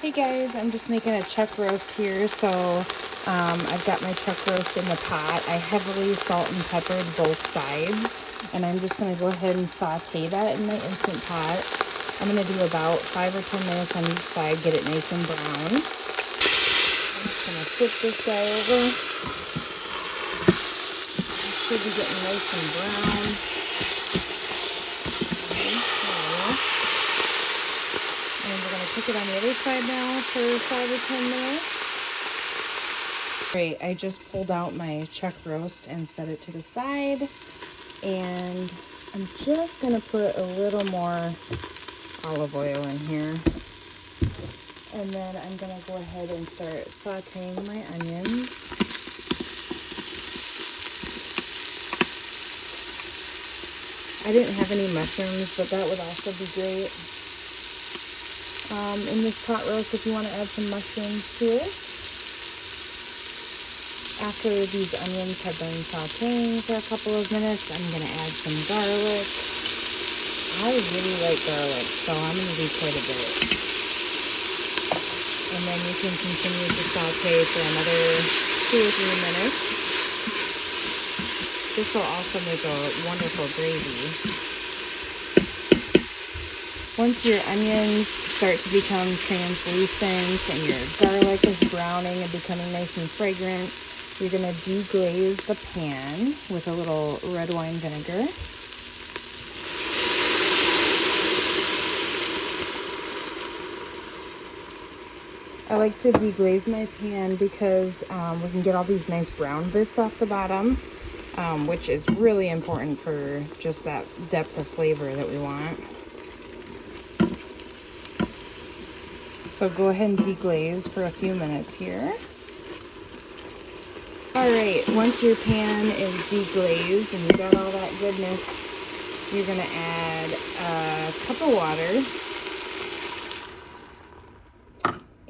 Hey guys, I'm just making a chuck roast here. So I've got my chuck roast in the pot. I heavily salt and peppered both sides, and I'm just going to go ahead and saute that in my Instant Pot. I'm going to do about 5 or 10 minutes on each side, get it nice and brown. I'm just going to flip this guy over. It should be getting nice and brown. And we're going to cook it on the other side now for 5 or 10 minutes. Great, I just pulled out my chuck roast and set it to the side. And I'm just going to put a little more olive oil in here. And then I'm going to go ahead and start sauteing my onions. I didn't have any mushrooms, but that would also be great. In this pot roast, if you want to add some mushrooms to it. After these onions have been sauteing for a couple of minutes, I'm going to add some garlic. I really like garlic, so I'm going to do quite a bit. And then you can continue to saute for another 2 or 3 minutes. This will also make a wonderful gravy. Once your onions start to become translucent and your garlic is browning and becoming nice and fragrant, you're going to deglaze the pan with a little red wine vinegar. I like to deglaze my pan because we can get all these nice brown bits off the bottom, which is really important for just that depth of flavor that we want. So go ahead and deglaze for a few minutes here. All right, once your pan is deglazed and you've got all that goodness, you're gonna add a cup of water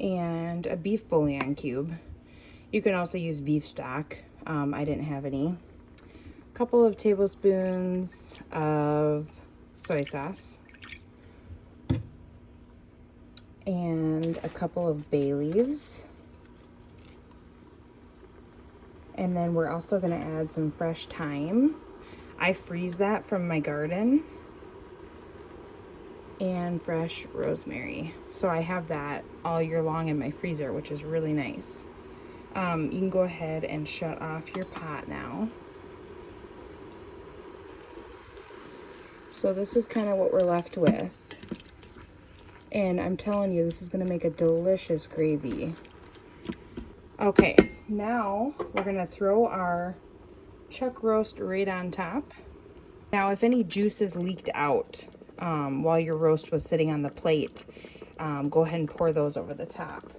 and a beef bouillon cube. You can also use beef stock. I didn't have any. A couple of tablespoons of soy sauce. And a couple of bay leaves. And then we're also going to add some fresh thyme. I freeze that from my garden. And fresh rosemary. So I have that all year long in my freezer, which is really nice. You can go ahead and shut off your pot now. So this is kind of what we're left with. And I'm telling you, this is going to make a delicious gravy. Okay, now we're going to throw our chuck roast right on top. Now, if any juices leaked out while your roast was sitting on the plate, go ahead and pour those over the top.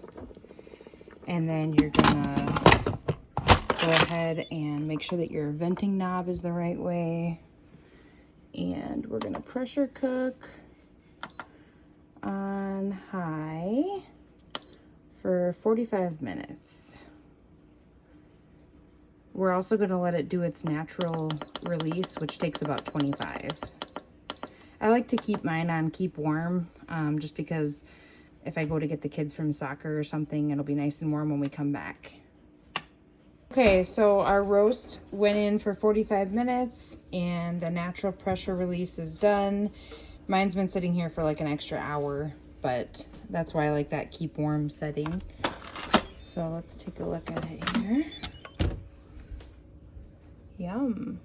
And then you're going to go ahead and make sure that your venting knob is the right way. And we're going to pressure cook on high for 45 minutes. We're also going to let it do its natural release, which takes about 25. I like to keep mine on keep warm, just because if I go to get the kids from soccer or something, it'll be nice and warm when we come back. Okay, so our roast went in for 45 minutes and the natural pressure release is done. Mine's been sitting here for like an extra hour, but that's why I like that keep warm setting. So let's take a look at it here. Yum.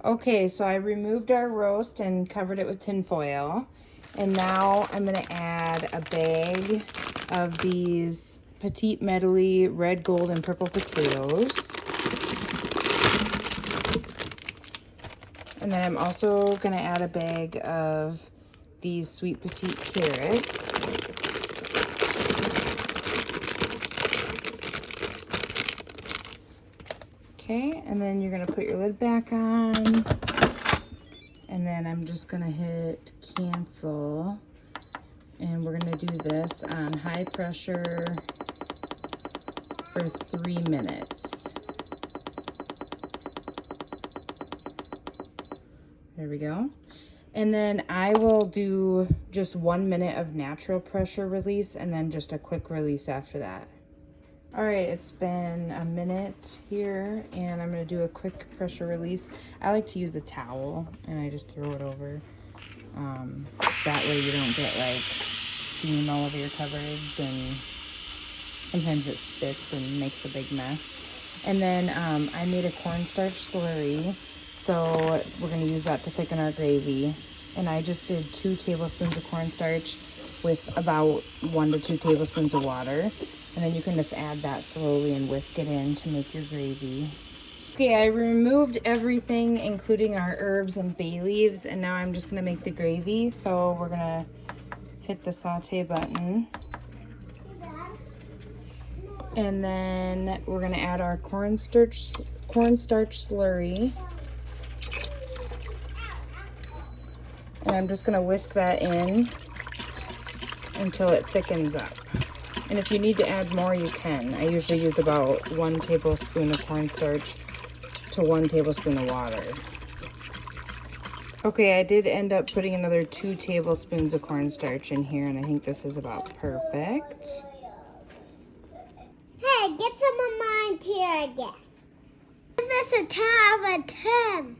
Okay, so I removed our roast and covered it with tin foil. And now I'm gonna add a bag of these Petite Medley red, gold, and purple potatoes. And then I'm also gonna add a bag of these sweet petite carrots. Okay, and then you're gonna put your lid back on. And then I'm just gonna hit cancel. And we're gonna do this on high pressure for 3 minutes. There we go. And then I will do just 1 minute of natural pressure release and then just a quick release after that. All right, it's been a minute here and I'm gonna do a quick pressure release. I like to use a towel and I just throw it over. That way you don't get like steam all over your cupboards, and sometimes it spits and makes a big mess. And then I made a cornstarch slurry, so we're gonna use that to thicken our gravy. And I just did 2 tablespoons of cornstarch with about 1 to 2 tablespoons of water. And then you can just add that slowly and whisk it in to make your gravy. Okay, I removed everything, including our herbs and bay leaves, and now I'm just gonna make the gravy. So we're gonna hit the saute button. And then we're gonna add our cornstarch slurry. And I'm just gonna whisk that in until it thickens up. And if you need to add more, you can. I usually use about 1 tablespoon of cornstarch to 1 tablespoon of water. Okay, I did end up putting another 2 tablespoons of cornstarch in here, and I think this is about perfect. Hey, get some of mine here, I guess. This is a 10 out of 10.